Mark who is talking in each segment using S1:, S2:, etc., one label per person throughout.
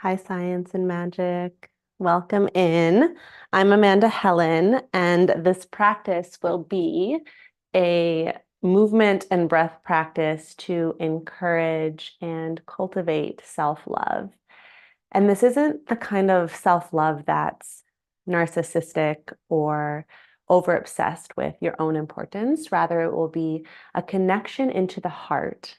S1: Hi, Science and Magic. Welcome in. I'm Amanda Helen, and this practice will be a movement and breath practice to encourage and cultivate self-love. And this isn't the kind of self-love that's narcissistic or over-obsessed with your own importance. Rather, it will be a connection into the heart,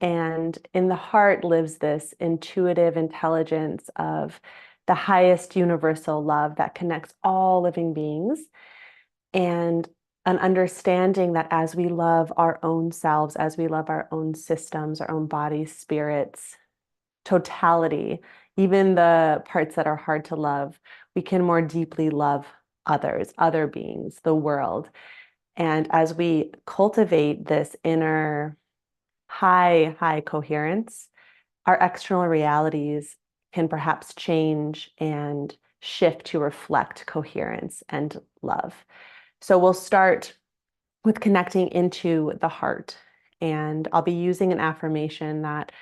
S1: and in the heart lives this intuitive intelligence of the highest universal love that connects all living beings, and an understanding that as we love our own selves, as we love our own systems, our own bodies, spirits, totality, even the parts that are hard to love, we can more deeply love others, other beings, the world. And as we cultivate this inner high coherence, our external realities can perhaps change and shift to reflect coherence and love. So we'll start with connecting into the heart. And I'll be using an affirmation that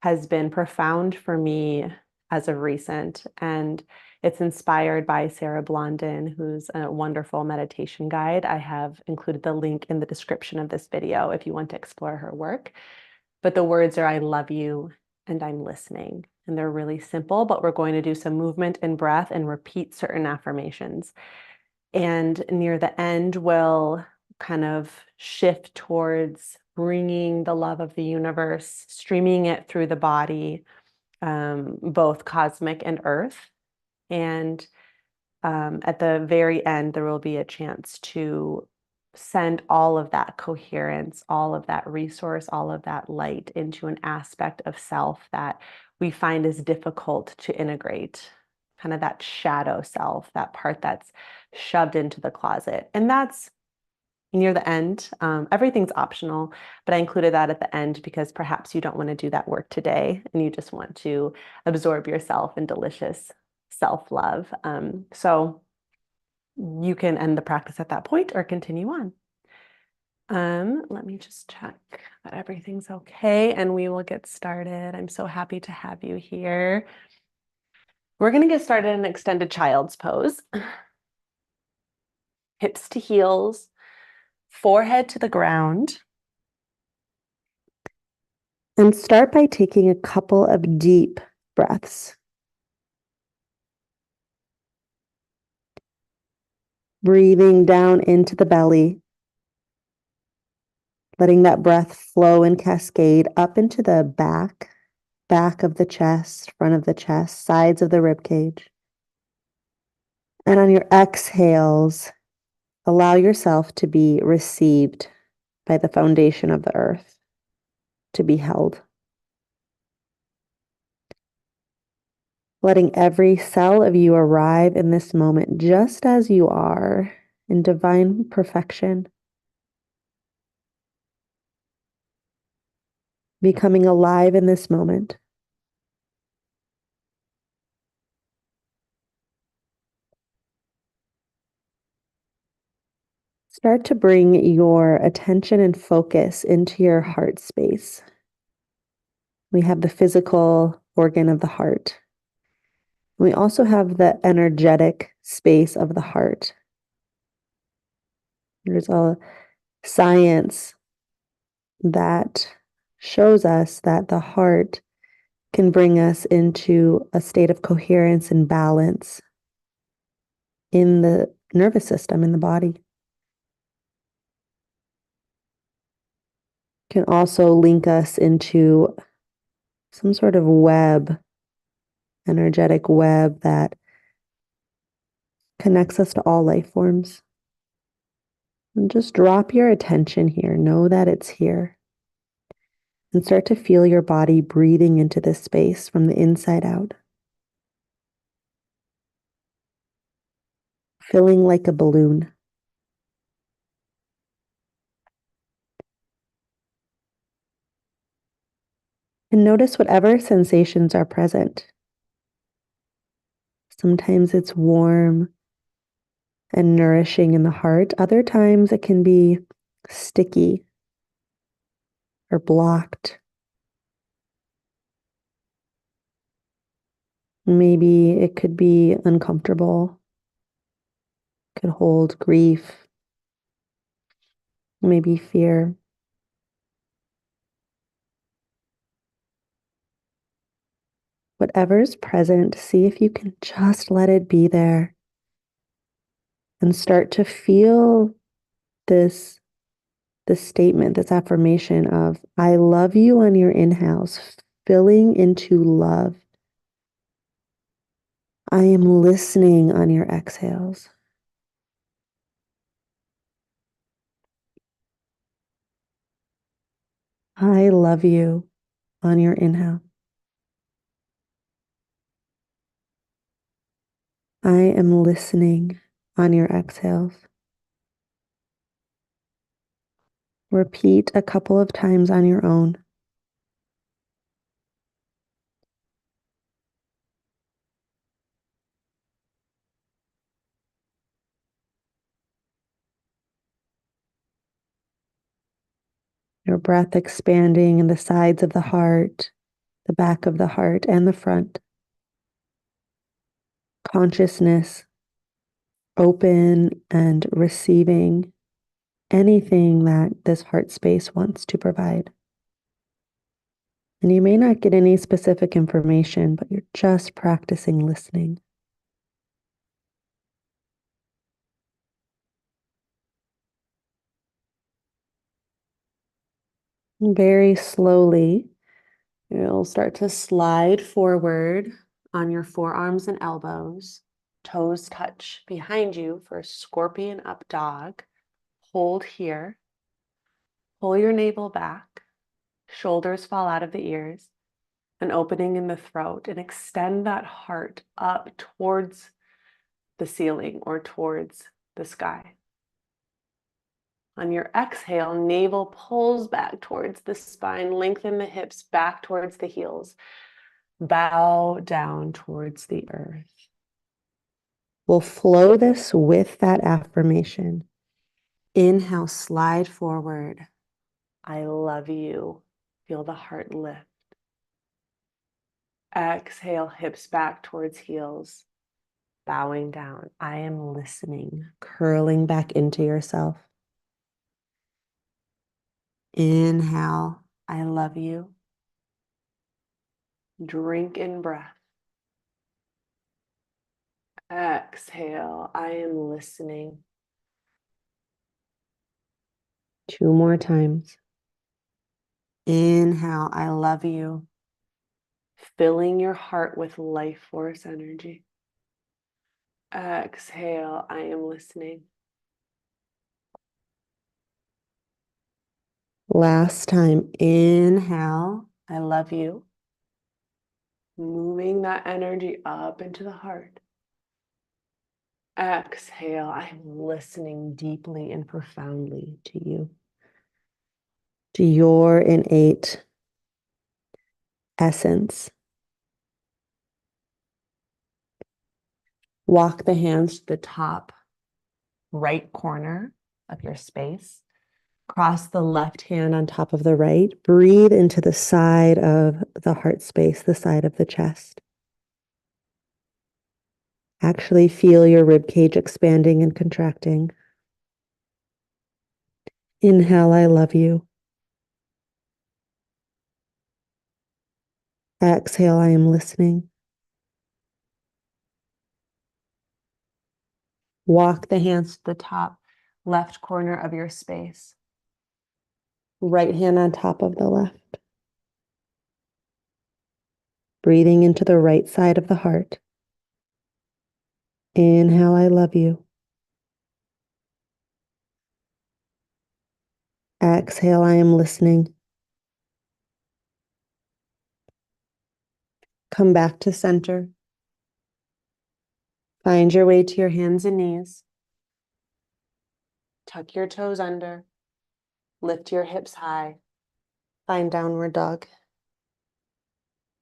S1: has been profound for me as of recent. And it's inspired by Sarah Blondin, who's a wonderful meditation guide. I have included the link in the description of this video if you want to explore her work. But the words are, I love you and I'm listening. And they're really simple, but we're going to do some movement and breath and repeat certain affirmations. And near the end, we'll kind of shift towards bringing the love of the universe, streaming it through the body, both cosmic and earth. And at the very end, there will be a chance to send all of that coherence, all of that resource, all of that light into an aspect of self that we find is difficult to integrate, kind of that shadow self, that part that's shoved into the closet. And that's near the end. Everything's optional, but I included that at the end because perhaps you don't want to do that work today and you just want to absorb yourself in delicious self-love. So you can end the practice at that point or continue on. Let me just check that everything's okay and we will get started. I'm so happy to have you here. We're going to get started in extended child's pose. Hips to heels, forehead to the ground. And start by taking a couple of deep breaths. Breathing down into the belly, letting that breath flow and cascade up into the back of the chest, front of the chest, sides of the rib cage. And on your exhales, allow yourself to be received by the foundation of the earth, to be held. Letting every cell of you arrive in this moment just as you are, in divine perfection. Becoming alive in this moment. Start to bring your attention and focus into your heart space. We have the physical organ of the heart. We also have the energetic space of the heart. There's a science that shows us that the heart can bring us into a state of coherence and balance in the nervous system, in the body. Can also link us into some sort of web, energetic web that connects us to all life forms. And just drop your attention here. Know that it's here. And start to feel your body breathing into this space from the inside out. Filling like a balloon. And notice whatever sensations are present. Sometimes it's warm and nourishing in the heart. Other times it can be sticky or blocked. Maybe it could be uncomfortable, could hold grief, maybe fear. Whatever's present, see if you can just let it be there and start to feel this statement, this affirmation of I love you on your inhales, filling into love. I am listening on your exhales. I love you on your inhale. I am listening on your exhales. Repeat a couple of times on your own. Your breath expanding in the sides of the heart, the back of the heart, and the front. Consciousness open and receiving anything that this heart space wants to provide. And you may not get any specific information, but you're just practicing listening. Very slowly, you'll start to slide forward on your forearms and elbows. Toes touch behind you for a scorpion up dog. Hold here. Pull your navel back. Shoulders fall out of the ears. An opening in the throat, and extend that heart up towards the ceiling or towards the sky. On your exhale, navel pulls back towards the spine, lengthen the hips back towards the heels. Bow down towards the earth. We'll flow this with that affirmation. Inhale, slide forward. I love you. Feel the heart lift. Exhale, hips back towards heels. Bowing down. I am listening. Curling back into yourself. Inhale, I love you. Drink in breath. Exhale, I am listening. 2 more times. Inhale, I love you. Filling your heart with life force energy. Exhale, I am listening. Last time, inhale, I love you. Moving that energy up into the heart. Exhale, I am listening deeply and profoundly to you, to your innate essence. Walk the hands to the top right corner of your space. Cross the left hand on top of the right. Breathe into the side of the heart space, the side of the chest. Actually feel your rib cage expanding and contracting. Inhale, I love you. Exhale, I am listening. Walk the hands to the top left corner of your space. Right hand on top of the left. Breathing into the right side of the heart. Inhale, I love you. Exhale, I am listening. Come back to center. Find your way to your hands and knees. Tuck your toes under. Lift your hips high. Find downward dog.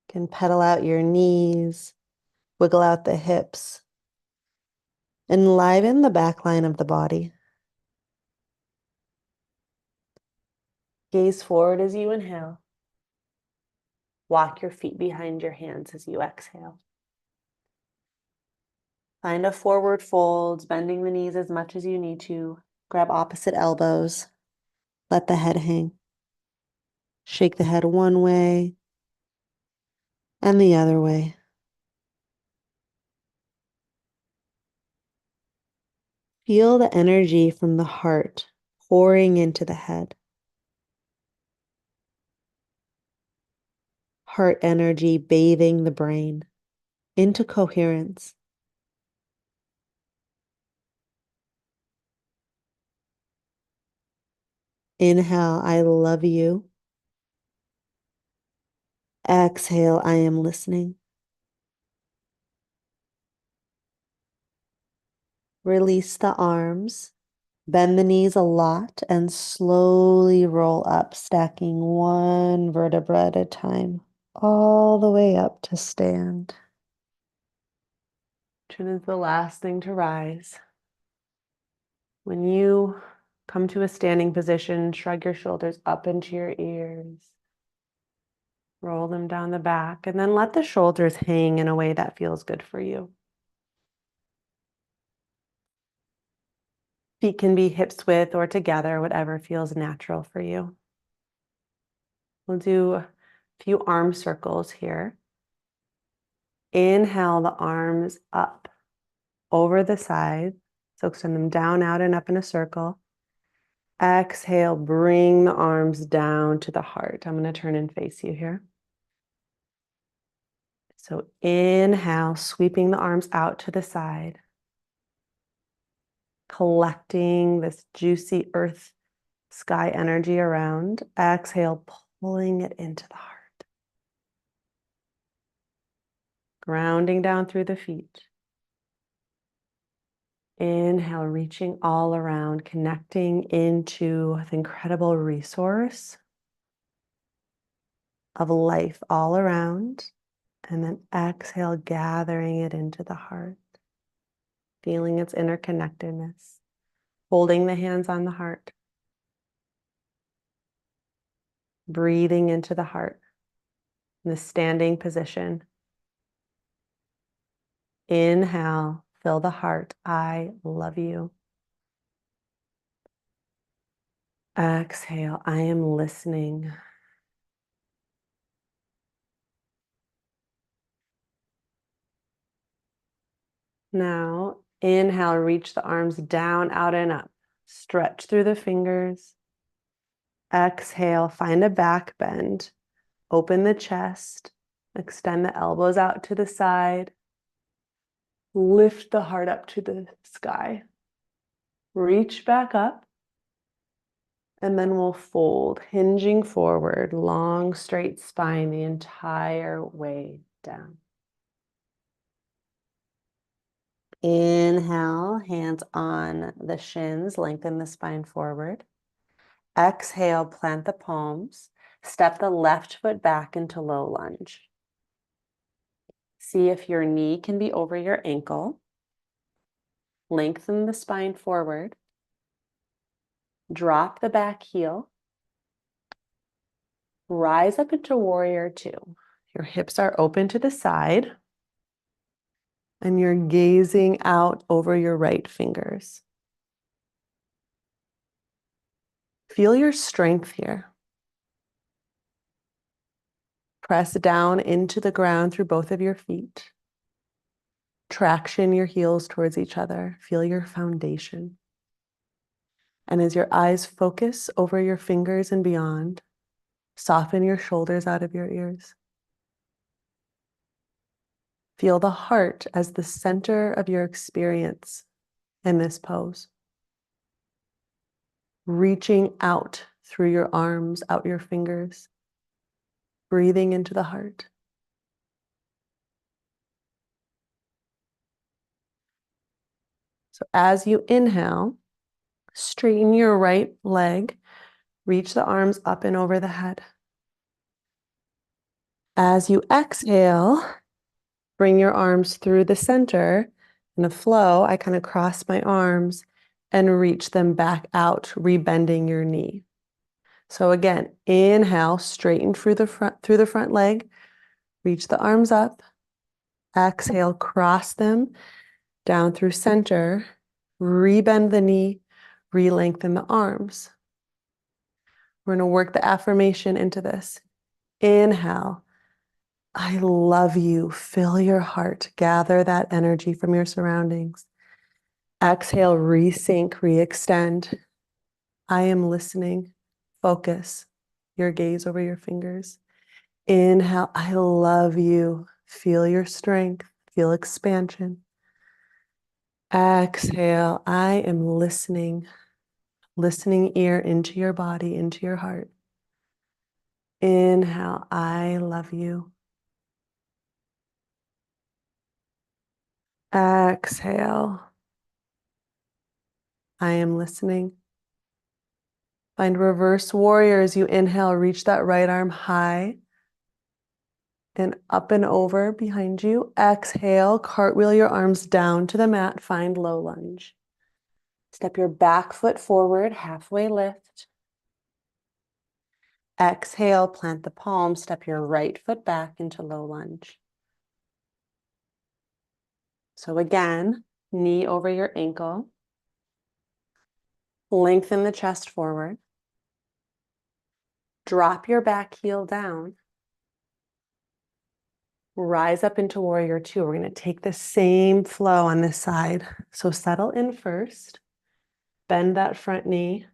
S1: You can pedal out your knees. Wiggle out the hips. Enliven the back line of the body. Gaze forward as you inhale. Walk your feet behind your hands as you exhale. Find a forward fold, bending the knees as much as you need to. Grab opposite elbows. Let the head hang. Shake the head one way and the other way. Feel the energy from the heart pouring into the head. Heart energy bathing the brain into coherence. Inhale, I love you. Exhale, I am listening. Release the arms. Bend the knees a lot and slowly roll up, stacking one vertebra at a time, all the way up to stand. Chin is the last thing to rise. When you come to a standing position, shrug your shoulders up into your ears. Roll them down the back, and then let the shoulders hang in a way that feels good for you. Feet can be hips width or together, whatever feels natural for you. We'll do a few arm circles here. Inhale the arms up over the side. So extend them down, out, and up in a circle. Exhale, bring the arms down to the heart. I'm going to turn and face you here. So inhale, sweeping the arms out to the side. Collecting this juicy earth sky energy around. Exhale, pulling it into the heart. Grounding down through the feet. Inhale, reaching all around, connecting into the incredible resource of life all around. And then exhale, gathering it into the heart, feeling its interconnectedness, holding the hands on the heart, breathing into the heart in the standing position. Inhale, fill the heart. I love you. Exhale, I am listening. Now, inhale, reach the arms down, out, and up. Stretch through the fingers. Exhale, find a back bend. Open the chest. Extend the elbows out to the side. Lift the heart up to the sky. Reach back up. And then we'll fold, hinging forward, long, straight spine the entire way down. Inhale, hands on the shins, lengthen the spine forward. Exhale, plant the palms. Step the left foot back into low lunge. See if your knee can be over your ankle. Lengthen the spine forward. Drop the back heel. Rise up into warrior two. Your hips are open to the side. And you're gazing out over your right fingers. Feel your strength here. Press down into the ground through both of your feet. Traction your heels towards each other. Feel your foundation. And as your eyes focus over your fingers and beyond, soften your shoulders out of your ears. Feel the heart as the center of your experience in this pose. Reaching out through your arms, out your fingers, breathing into the heart. So as you inhale, straighten your right leg, reach the arms up and over the head. As you exhale, bring your arms through the center. In a flow, I kind of cross my arms and reach them back out, rebending your knee. So again, inhale, straighten through the front leg, reach the arms up. Exhale, cross them Down through center, rebend the knee, re-lengthen the arms. We're going to work the affirmation into this. Inhale, I love you. Fill your heart. Gather that energy from your surroundings. Exhale, resync, re-extend. I am listening. Focus your gaze over your fingers. Inhale, I love you. Feel your strength. Feel expansion. Exhale, I am listening. Listening ear into your body, into your heart. Inhale, I love you. Exhale, I am listening. Find reverse warrior as you inhale, reach that right arm high and up and over behind you. Exhale, cartwheel your arms down to the mat, find low lunge. Step your back foot forward, halfway lift. Exhale, plant the palm, step your right foot back into low lunge. So again, knee over your ankle. Lengthen the chest forward. Drop your back heel down. Rise up into warrior two. We're going to take the same flow on this side. So settle in first. Bend that front knee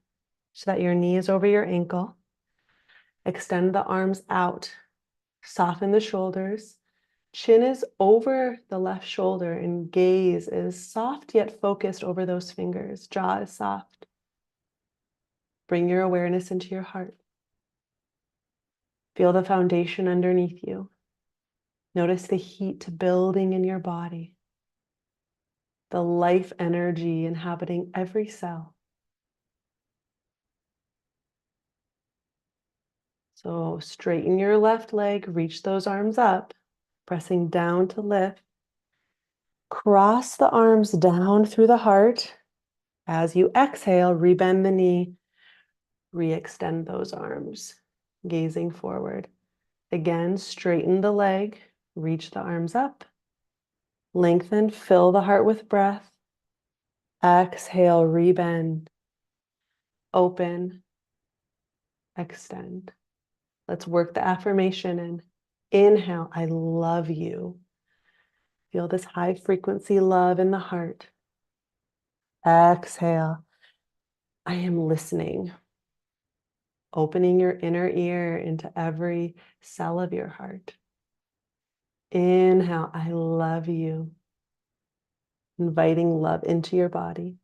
S1: so that your knee is over your ankle. Extend the arms out. Soften the shoulders. Chin is over the left shoulder and gaze is soft yet focused over those fingers. Jaw is soft. Bring your awareness into your heart. Feel the foundation underneath you. Notice the heat building in your body. The life energy inhabiting every cell. So straighten your left leg, reach those arms up, pressing down to lift. Cross the arms down through the heart. As you exhale, rebend the knee, re-extend those arms, gazing forward. Again, straighten the leg, reach the arms up, lengthen, fill the heart with breath. Exhale, rebend, open, extend. Let's work the affirmation in. Inhale, I love you. Feel this high frequency love in the heart. Exhale, I am listening. Opening your inner ear into every cell of your heart. Inhale, I love you. Inviting love into your body.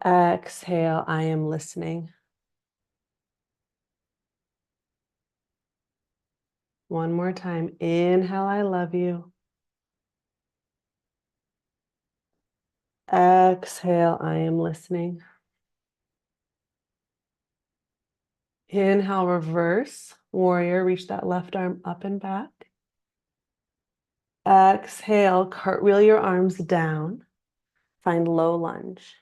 S1: Exhale, I am listening. One more time. Inhale, I love you. Exhale, I am listening. Inhale, reverse warrior. Reach that left arm up and back. Exhale, cartwheel your arms down. Find low lunge.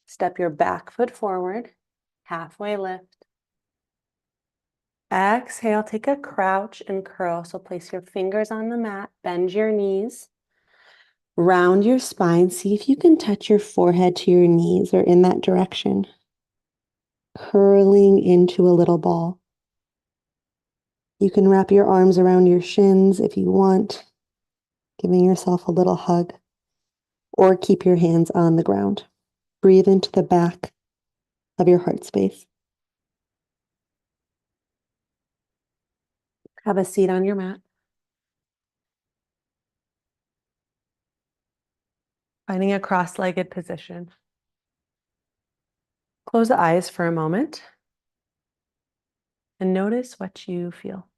S1: Step your back foot forward, halfway lift. Exhale, take a crouch and curl. So place your fingers on the mat, bend your knees, round your spine. See if you can touch your forehead to your knees or in that direction. Curling into a little ball. You can wrap your arms around your shins if you want, giving yourself a little hug, or keep your hands on the ground. Breathe into the back of your heart space. Have a seat on your mat. Finding a cross-legged position. Close the eyes for a moment and notice what you feel.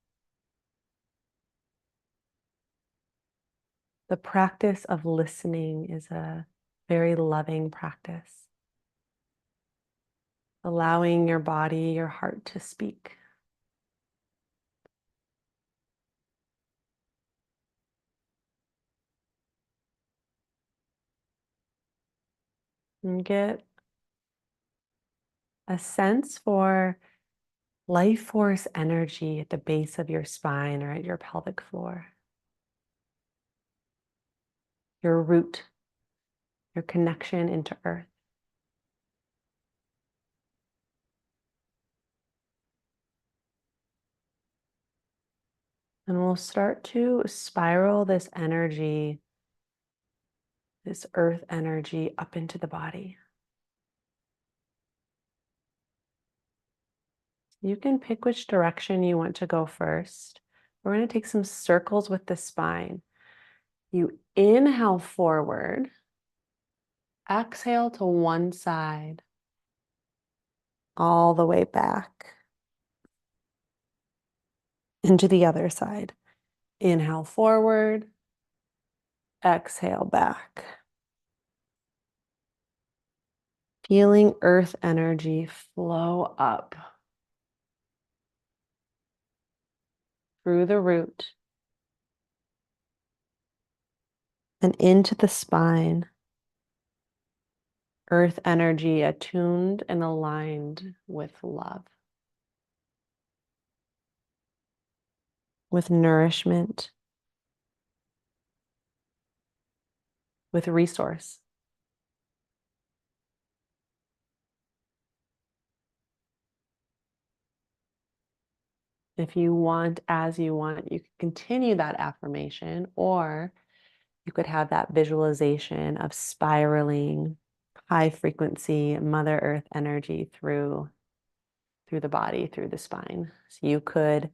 S1: The practice of listening is a very loving practice. Allowing your body, your heart to speak. And get a sense for life force energy at the base of your spine or at your pelvic floor. your root, your connection into earth. And we'll start to spiral this energy, this earth energy, up into the body. You can pick which direction you want to go first. We're going to take some circles with the spine. You inhale forward, exhale to one side, all the way back into the other side. Inhale forward, exhale back. Feeling earth energy flow up through the root and into the spine. Earth energy attuned and aligned with love, with nourishment, with resource. If you want, as you want, you can continue that affirmation, or you could have that visualization of spiraling high frequency Mother Earth energy through the body, through the spine. So you could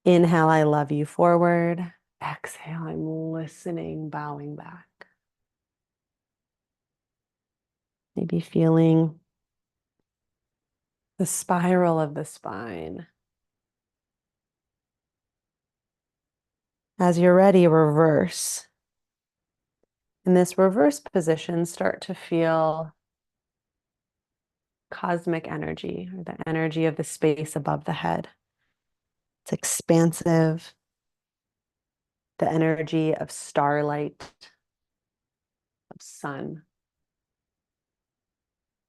S1: inhale, I love you forward. Exhale, I'm listening, bowing back. Maybe feeling the spiral of the spine. As you're ready, reverse. In this reverse position, start to feel cosmic energy, or the energy of the space above the head. It's expansive, the energy of starlight, of sun,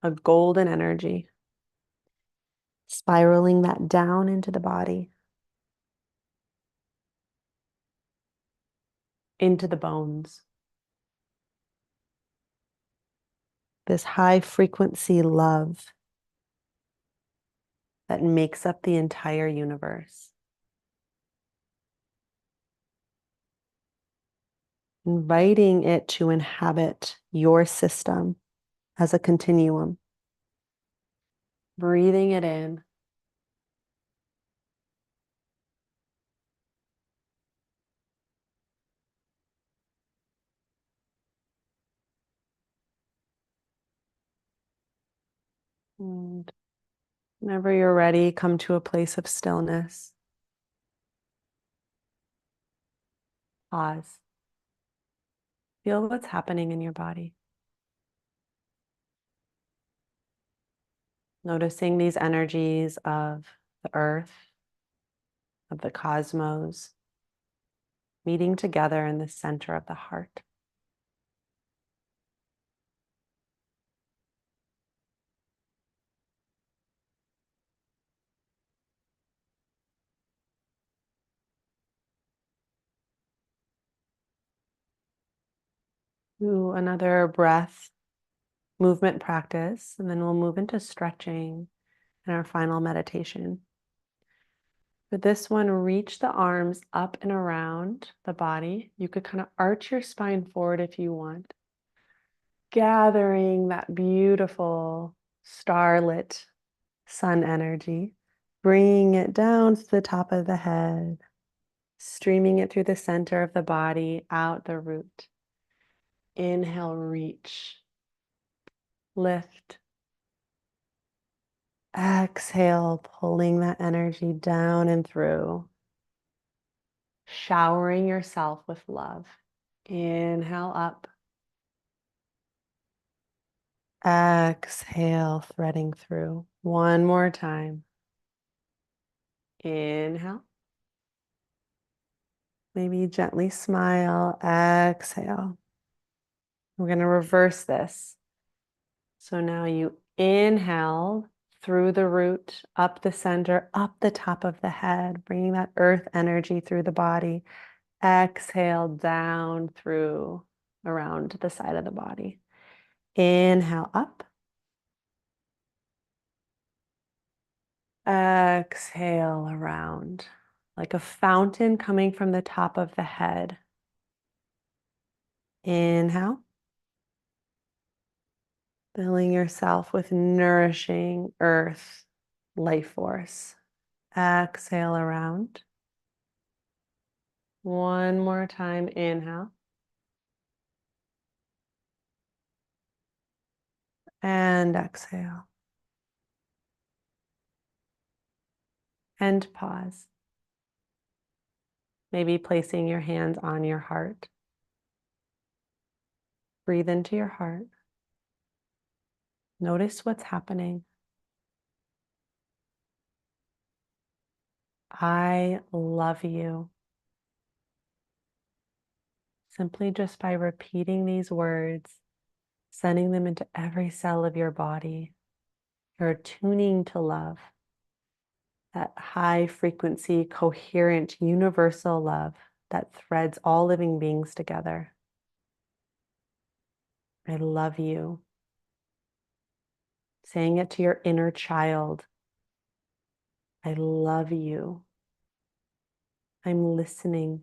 S1: a golden energy, spiraling that down into the body, into the bones. This high frequency love that makes up the entire universe. Inviting it to inhabit your system as a continuum. Breathing it in. And whenever you're ready, come to a place of stillness. Pause. Feel what's happening in your body. Noticing these energies of the earth, of the cosmos, meeting together in the center of the heart. Do another breath movement practice, and then we'll move into stretching and our final meditation. For this one, reach the arms up and around the body. You could kind of arch your spine forward if you want, gathering that beautiful starlit sun energy, bringing it down to the top of the head, streaming it through the center of the body, out the root. Inhale, reach, lift. Exhale, pulling that energy down and through, showering yourself with love. Inhale up. Exhale, threading through. One more time. Inhale. Maybe gently smile. Exhale. We're going to reverse this. So now you inhale through the root, up the center, up the top of the head, bringing that earth energy through the body. Exhale down through around the side of the body. Inhale up. Exhale around, like a fountain coming from the top of the head. Inhale. Filling yourself with nourishing earth, life force. Exhale around. One more time, inhale. And exhale. And pause. Maybe placing your hands on your heart. Breathe into your heart. Notice what's happening. I love you. Simply just by repeating these words, sending them into every cell of your body, you're tuning to love. That high frequency, coherent, universal love that threads all living beings together. I love you. Saying it to your inner child. I love you. I'm listening.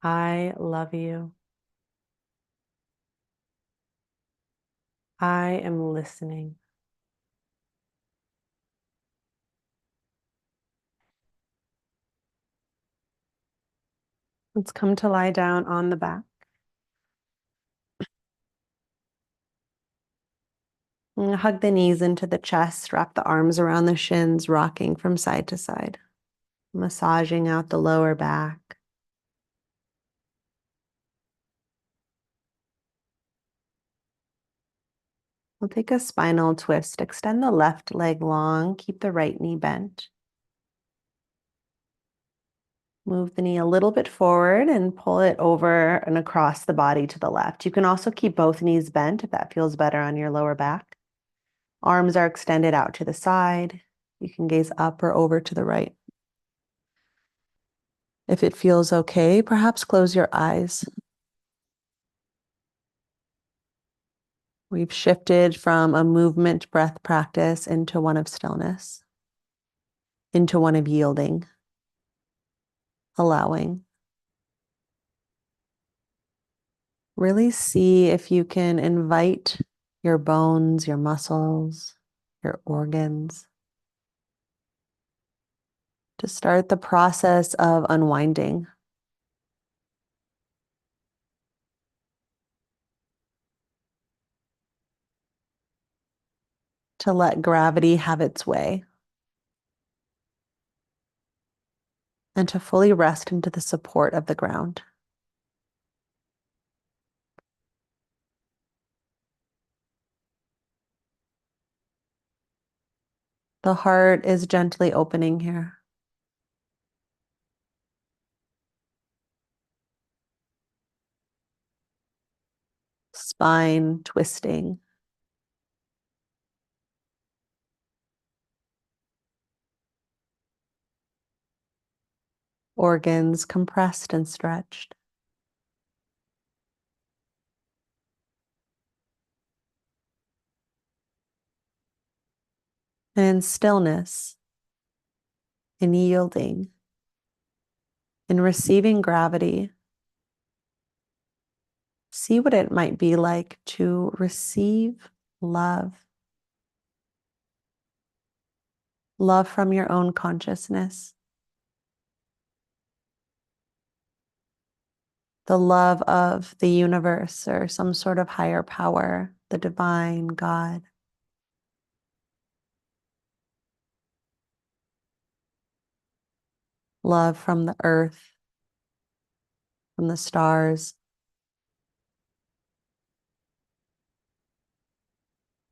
S1: I love you. I am listening. Let's come to lie down on the back. And hug the knees into the chest, wrap the arms around the shins, rocking from side to side, massaging out the lower back. We'll take a spinal twist. Extend the left leg long, keep the right knee bent. Move the knee a little bit forward and pull it over and across the body to the left. You can also keep both knees bent if that feels better on your lower back. Arms are extended out to the side. You can gaze up or over to the right. If it feels okay, perhaps close your eyes. We've shifted from a movement breath practice into one of stillness, into one of yielding, allowing. Really see if you can invite your bones, your muscles, your organs to start the process of unwinding. To let gravity have its way. And to fully rest into the support of the ground. The heart is gently opening here. Spine twisting. Organs compressed and stretched. And in stillness, in yielding, in receiving gravity, see what it might be like to receive love. Love from your own consciousness. The love of the universe or some sort of higher power, the divine, God. Love from the earth, from the stars.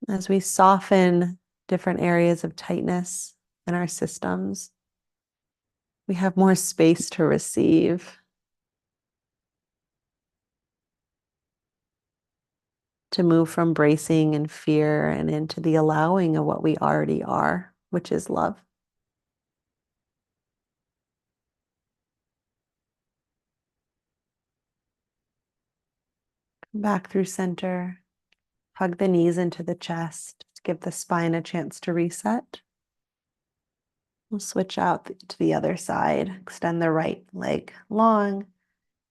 S1: As we soften different areas of tightness in our systems, we have more space to receive, to move from bracing and fear and into the allowing of what we already are, which is love. Back through center. Hug the knees into the chest. Give the spine a chance to reset. We'll switch out to the other side. Extend the right leg long.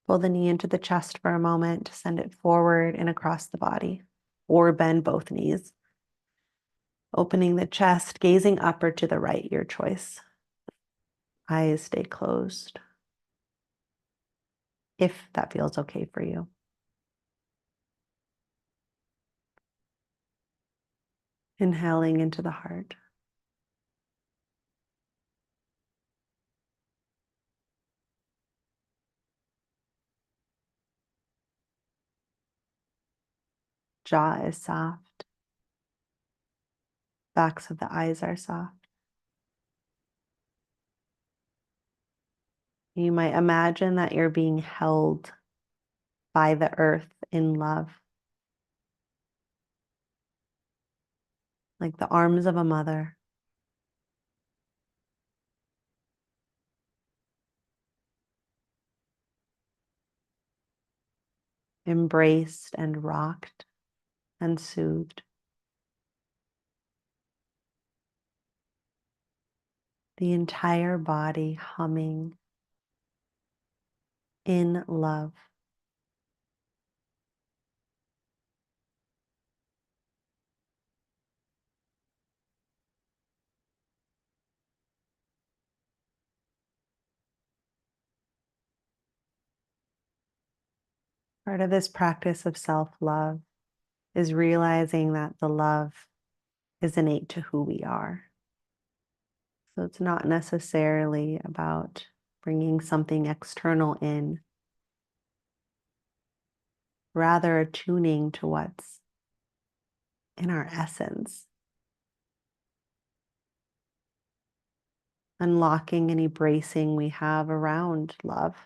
S1: Pull the knee into the chest for a moment. Send it forward and across the body. Or bend both knees. Opening the chest, gazing up or to the right, your choice. Eyes stay closed, if that feels okay for you. Inhaling into the heart. Jaw is soft. Backs of the eyes are soft. You might imagine that you're being held by the earth in love, like the arms of a mother. Embraced and rocked and soothed. The entire body humming in love. Part of this practice of self-love is realizing that the love is innate to who we are. So it's not necessarily about bringing something external in, rather attuning to what's in our essence, unlocking any bracing we have around love.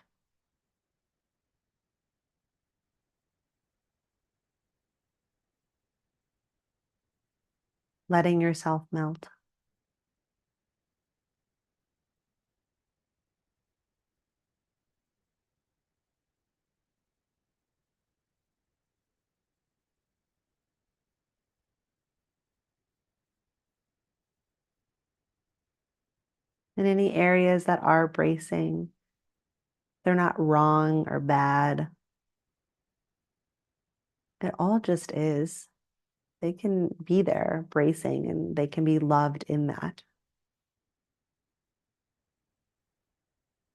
S1: Letting yourself melt. In any areas that are bracing, they're not wrong or bad. It all just is. They can be there bracing and they can be loved in that.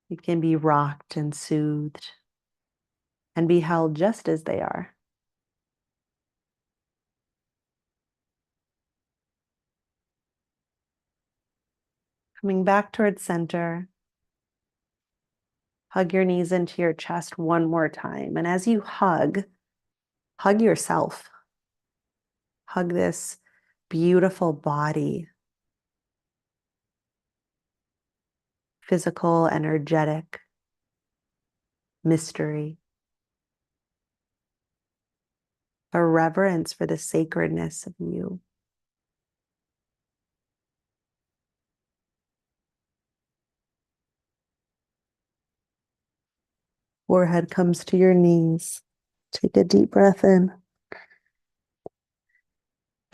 S1: You can be rocked and soothed and be held just as they are. Coming back towards center, hug your knees into your chest one more time. And as you hug yourself. Hug this beautiful body, physical, energetic, mystery, a reverence for the sacredness of you. Forehead comes to your knees. Take a deep breath in.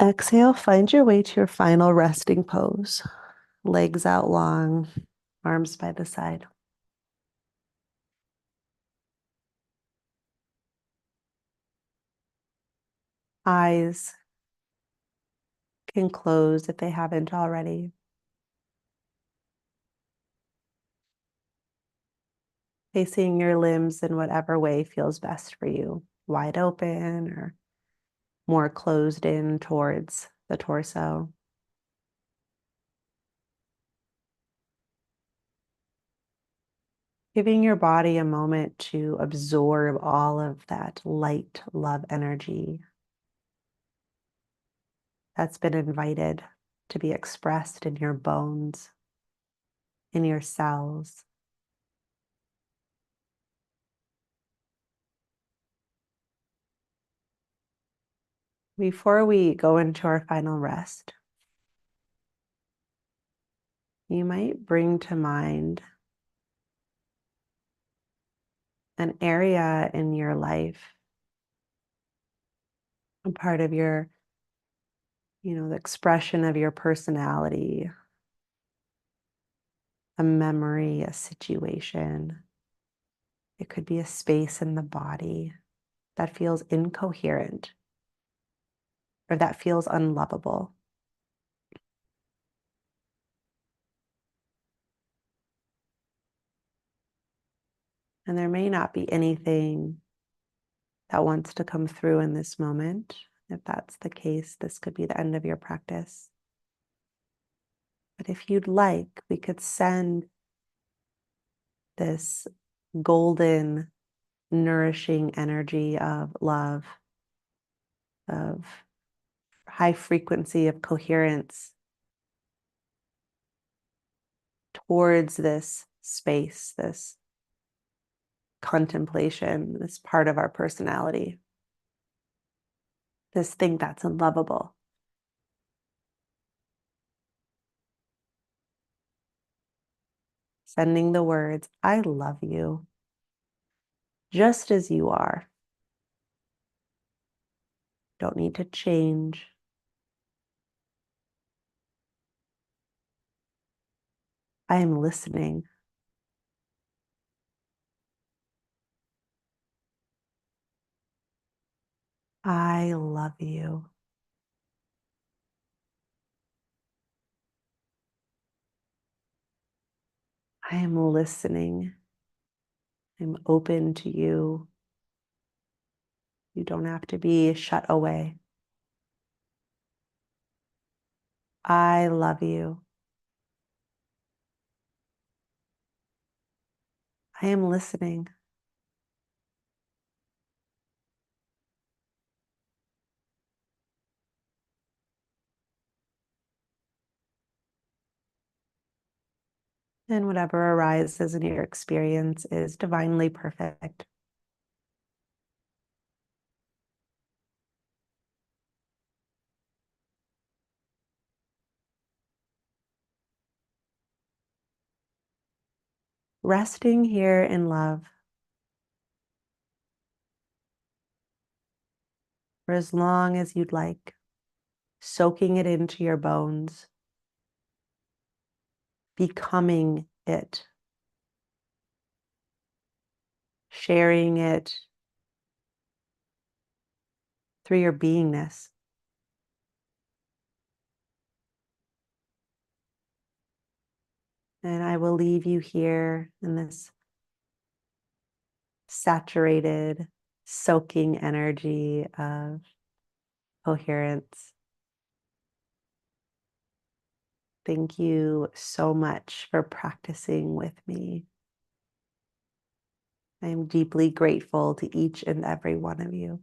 S1: Exhale, find your way to your final resting pose. Legs out long, arms by the side. Eyes can close if they haven't already. Facing your limbs in whatever way feels best for you. Wide open or more closed in towards the torso. Giving your body a moment to absorb all of that light love energy that's been invited to be expressed in your bones, in your cells. Before we go into our final rest, you might bring to mind an area in your life a part of your, the expression of your personality, a memory, a situation. It could be a space in the body that feels incoherent or that feels unlovable. And there may not be anything that wants to come through in this moment. If that's the case, this could be the end of your practice. But if you'd like, we could send this golden, nourishing energy of love, of high frequency of coherence towards this space, this contemplation, this part of our personality, this thing that's unlovable. Sending the words, I love you, just as you are. Don't need to change. I am listening. I love you. I am listening. I'm open to you. You don't have to be shut away. I love you. I am listening. And whatever arises in your experience is divinely perfect. Resting here in love for as long as you'd like, soaking it into your bones, becoming it, sharing it through your beingness. And I will leave you here in this saturated, soaking energy of coherence. Thank you so much for practicing with me. I am deeply grateful to each and every one of you.